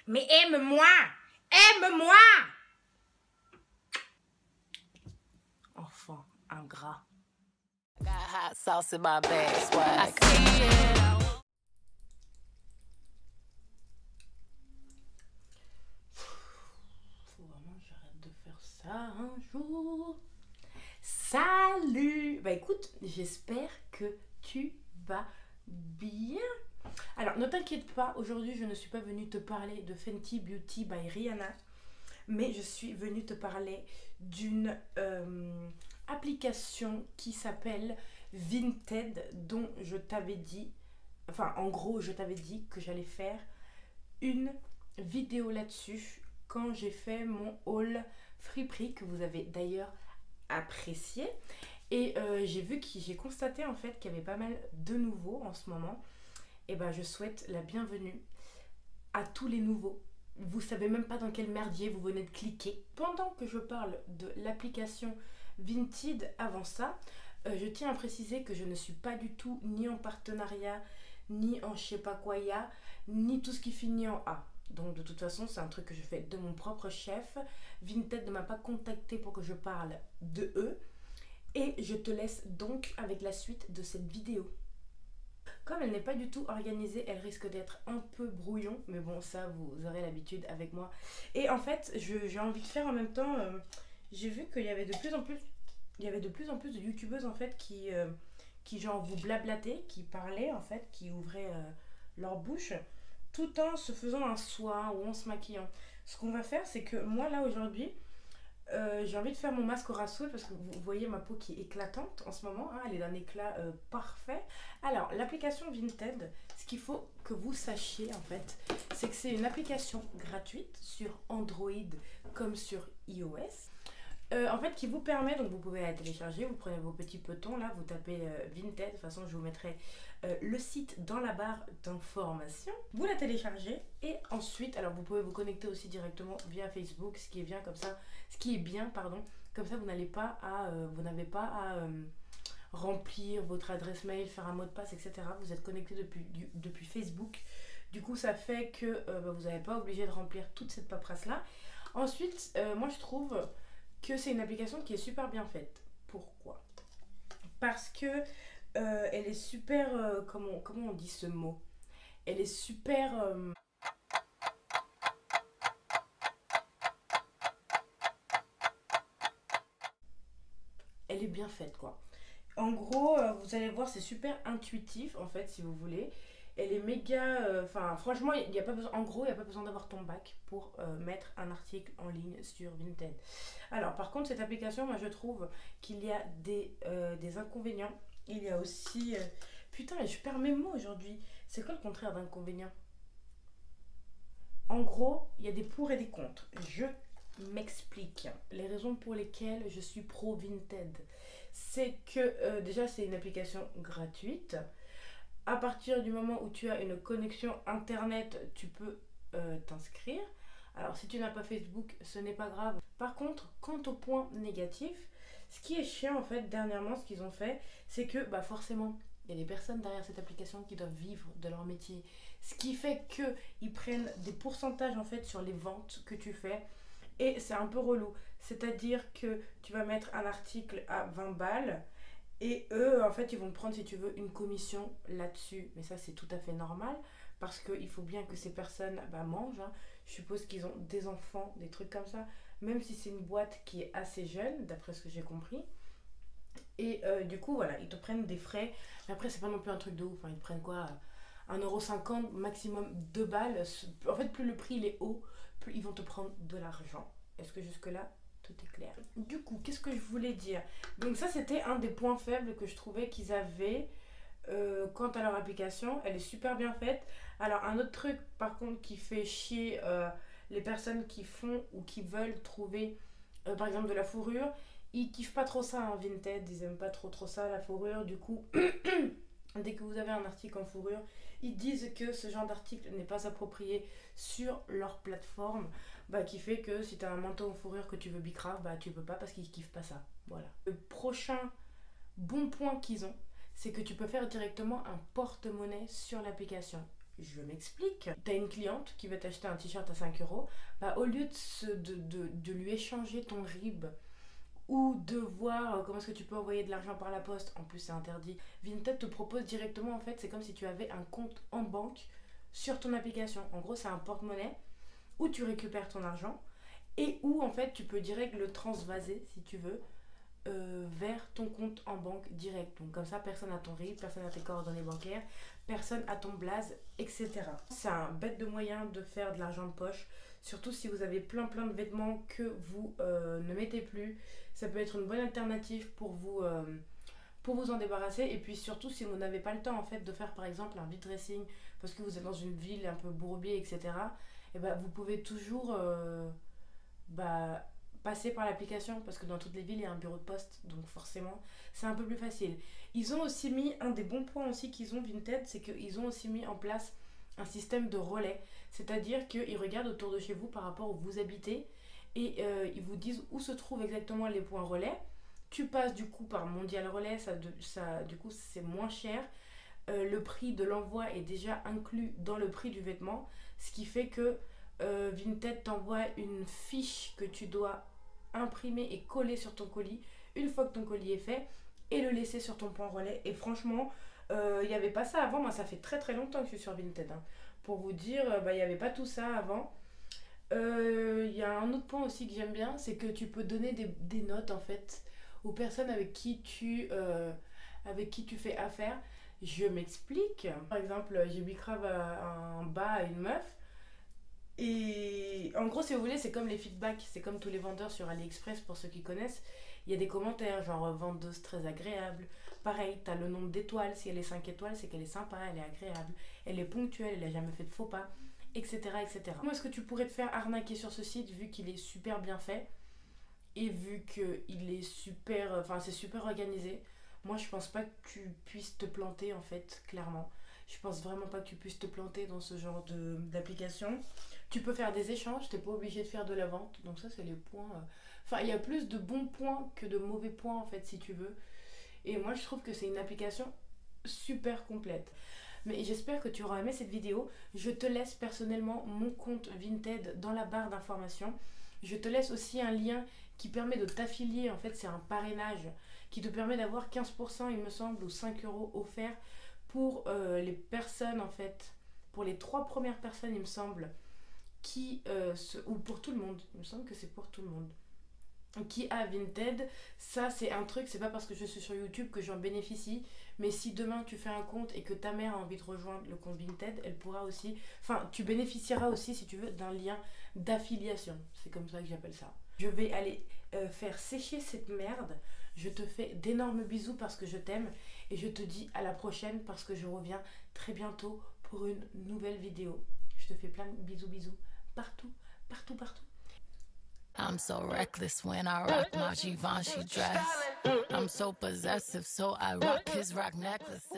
Mais aime-moi! Aime-moi! Enfant ingrat. Got hot sauce in my bag, swag. I see it. Faut vraiment que j'arrête de faire ça un jour. Salut! Bah écoute, j'espère que tu vas bien. Alors ne t'inquiète pas, aujourd'hui je ne suis pas venue te parler de Fenty Beauty by Rihanna, mais je suis venue te parler d'une application qui s'appelle Vinted, dont je t'avais dit, enfin en gros je t'avais dit que j'allais faire une vidéo là-dessus quand j'ai fait mon haul Friperie que vous avez d'ailleurs apprécié. Et j'ai constaté en fait qu'il y avait pas mal de nouveaux en ce moment. Et ben je souhaite la bienvenue à tous les nouveaux. Vous savez même pas dans quel merdier vous venez de cliquer. Pendant que je parle de l'application Vinted, avant ça, je tiens à préciser que je ne suis pas du tout ni en partenariat, ni en je sais pas quoi ya, ni tout ce qui finit en A. Donc de toute façon, c'est un truc que je fais de mon propre chef. Vinted ne m'a pas contacté pour que je parle de eux. Et je te laisse donc avec la suite de cette vidéo. Comme elle n'est pas du tout organisée, elle risque d'être un peu brouillon, mais bon, ça vous aurez l'habitude avec moi. Et en fait, j'ai envie de faire en même temps, j'ai vu qu'il y avait de plus en plus, de youtubeuses en fait qui genre vous blablataient, qui parlaient en fait, qui ouvraient leur bouche, tout en se faisant un soin ou en se maquillant. Ce qu'on va faire, c'est que moi là aujourd'hui, j'ai envie de faire mon masque au rassoul parce que vous voyez ma peau qui est éclatante en ce moment, hein, elle est d'un éclat parfait. Alors l'application Vinted, ce qu'il faut que vous sachiez en fait, c'est que c'est une application gratuite sur Android comme sur iOS. En fait qui vous permet, donc vous pouvez la télécharger, vous prenez vos petits petons là, vous tapez Vinted, de toute façon je vous mettrai le site dans la barre d'information. Vous la téléchargez et ensuite, alors vous pouvez vous connecter aussi directement via Facebook, ce qui est bien comme ça, comme ça vous n'avez pas à remplir votre adresse mail, faire un mot de passe, etc. Vous êtes connecté depuis Facebook. Du coup ça fait que vous n'êtes pas obligé de remplir toute cette paperasse là. Ensuite, moi je trouve que c'est une application qui est super bien faite. Pourquoi? Parce que elle est super... comment on dit ce mot? Elle est super... elle est bien faite quoi. En gros, vous allez voir, c'est super intuitif en fait si vous voulez. Elle est méga... Enfin, franchement, il n'y a pas besoin... En gros, il n'y a pas besoin d'avoir ton bac pour mettre un article en ligne sur Vinted. Alors, par contre, cette application, moi, je trouve qu'il y a des inconvénients. Il y a aussi... Putain, je perds mes mots aujourd'hui. C'est quoi le contraire d'inconvénient? En gros, il y a des pour et des contre. Je m'explique. Les raisons pour lesquelles je suis pro Vinted, c'est que déjà, c'est une application gratuite. À partir du moment où tu as une connexion internet, tu peux t'inscrire. Alors si tu n'as pas Facebook, ce n'est pas grave. Par contre, quant au point négatif, ce qui est chiant en fait, dernièrement, ce qu'ils ont fait, c'est que forcément, il y a des personnes derrière cette application qui doivent vivre de leur métier. Ce qui fait qu'ils prennent des pourcentages en fait sur les ventes que tu fais. Et c'est un peu relou. C'est-à-dire que tu vas mettre un article à 20 balles. Et eux, en fait, ils vont prendre, si tu veux, une commission là-dessus. Mais ça, c'est tout à fait normal. Parce qu'il faut bien que ces personnes mangent. Hein. Je suppose qu'ils ont des enfants, des trucs comme ça. Même si c'est une boîte qui est assez jeune, d'après ce que j'ai compris. Et du coup, voilà, ils te prennent des frais. Mais après, c'est pas non plus un truc de ouf. Hein. Ils te prennent quoi 1,50 €, maximum 2 balles. En fait, plus le prix il est haut, plus ils vont te prendre de l'argent. Est-ce que jusque-là, tout est clair? Du coup, qu'est-ce que je voulais dire? Donc ça, c'était un des points faibles que je trouvais qu'ils avaient quant à leur application. Elle est super bien faite. Alors, un autre truc, par contre, qui fait chier les personnes qui font ou qui veulent trouver, par exemple, de la fourrure, ils kiffent pas trop ça, hein, Vinted. Ils aiment pas trop ça, la fourrure. Du coup, dès que vous avez un article en fourrure, ils disent que ce genre d'article n'est pas approprié sur leur plateforme, qui fait que si tu as un manteau en fourrure que tu veux bicrave, tu peux pas parce qu'ils kiffent pas ça. Voilà. Le prochain bon point qu'ils ont, c'est que tu peux faire directement un porte-monnaie sur l'application. Je m'explique. Tu as une cliente qui veut t'acheter un t-shirt à 5 euros. Bah, au lieu de lui échanger ton RIB ou de voir comment est-ce que tu peux envoyer de l'argent par la poste, en plus c'est interdit, Vinted te propose directement, en fait, c'est comme si tu avais un compte en banque sur ton application. En gros, c'est un porte-monnaie où tu récupères ton argent et où, en fait, tu peux direct le transvaser, si tu veux, vers ton compte en banque direct. Donc comme ça, personne n'a ton RIB, personne n'a tes coordonnées bancaires, personne n'a ton blaze, etc. C'est un bête de moyen de faire de l'argent de poche, surtout si vous avez plein de vêtements que vous ne mettez plus. Ça peut être une bonne alternative pour vous en débarrasser. Et puis surtout si vous n'avez pas le temps, en fait, de faire par exemple un vide dressing parce que vous êtes dans une ville un peu bourbier, etc. Et ben, vous pouvez toujours passer par l'application, parce que dans toutes les villes il y a un bureau de poste, donc forcément c'est un peu plus facile. Ils ont aussi mis, un des bons points aussi qu'ils ont, Vinted, c'est qu'ils ont aussi mis en place un système de relais, c'est-à-dire qu'ils regardent autour de chez vous par rapport où vous habitez et ils vous disent où se trouvent exactement les points relais. Tu passes du coup par Mondial Relais, du coup c'est moins cher. Le prix de l'envoi est déjà inclus dans le prix du vêtement, ce qui fait que Vinted t'envoie une fiche que tu dois imprimer et coller sur ton colis une fois que ton colis est fait et le laisser sur ton point relais. Et franchement, il n'y avait pas ça avant. Moi, ça fait très longtemps que je suis sur Vinted, hein. Pour vous dire, il n'y avait pas tout ça avant. Il y a un autre point aussi que j'aime bien, c'est que tu peux donner des notes, en fait, aux personnes avec qui tu fais affaire. Je m'explique. Par exemple, j'ai bicrave un bas à une meuf. Et en gros, si vous voulez, c'est comme les feedbacks, c'est comme tous les vendeurs sur AliExpress, pour ceux qui connaissent. Il y a des commentaires, genre vendeuse très agréable. Pareil, t'as le nombre d'étoiles. Si elle est 5 étoiles, c'est qu'elle est sympa, elle est agréable, elle est ponctuelle, elle a jamais fait de faux pas, etc. etc. Comment est-ce que tu pourrais te faire arnaquer sur ce site vu qu'il est super bien fait et vu qu'il est super. Enfin, c'est super organisé? Moi, je pense pas que tu puisses te planter, en fait, clairement. Je pense vraiment pas que tu puisses te planter dans ce genre d'application. Tu peux faire des échanges, t'es pas obligé de faire de la vente. Donc ça, c'est les points. Enfin, il y a plus de bons points que de mauvais points, en fait, si tu veux. Et moi, je trouve que c'est une application super complète. Mais j'espère que tu auras aimé cette vidéo. Je te laisse personnellement mon compte Vinted dans la barre d'informations. Je te laisse aussi un lien qui permet de t'affilier. En fait, c'est un parrainage qui te permet d'avoir 15%, il me semble, ou 5 euros offerts pour les personnes, en fait, pour les 3 premières personnes, il me semble, ou pour tout le monde, il me semble que c'est pour tout le monde, qui a Vinted. Ça, c'est un truc, c'est pas parce que je suis sur YouTube que j'en bénéficie, mais si demain tu fais un compte et que ta mère a envie de rejoindre le compte Vinted, elle pourra aussi, enfin, tu bénéficieras aussi, si tu veux, d'un lien d'affiliation. C'est comme ça que j'appelle ça. Je vais aller faire sécher cette merde. Je te fais d'énormes bisous parce que je t'aime et je te dis à la prochaine parce que je reviens très bientôt pour une nouvelle vidéo. Je te fais plein de bisous partout. I'm so reckless when I rock my Givenchy dress. I'm so possessive, so I rock his rock necklaces.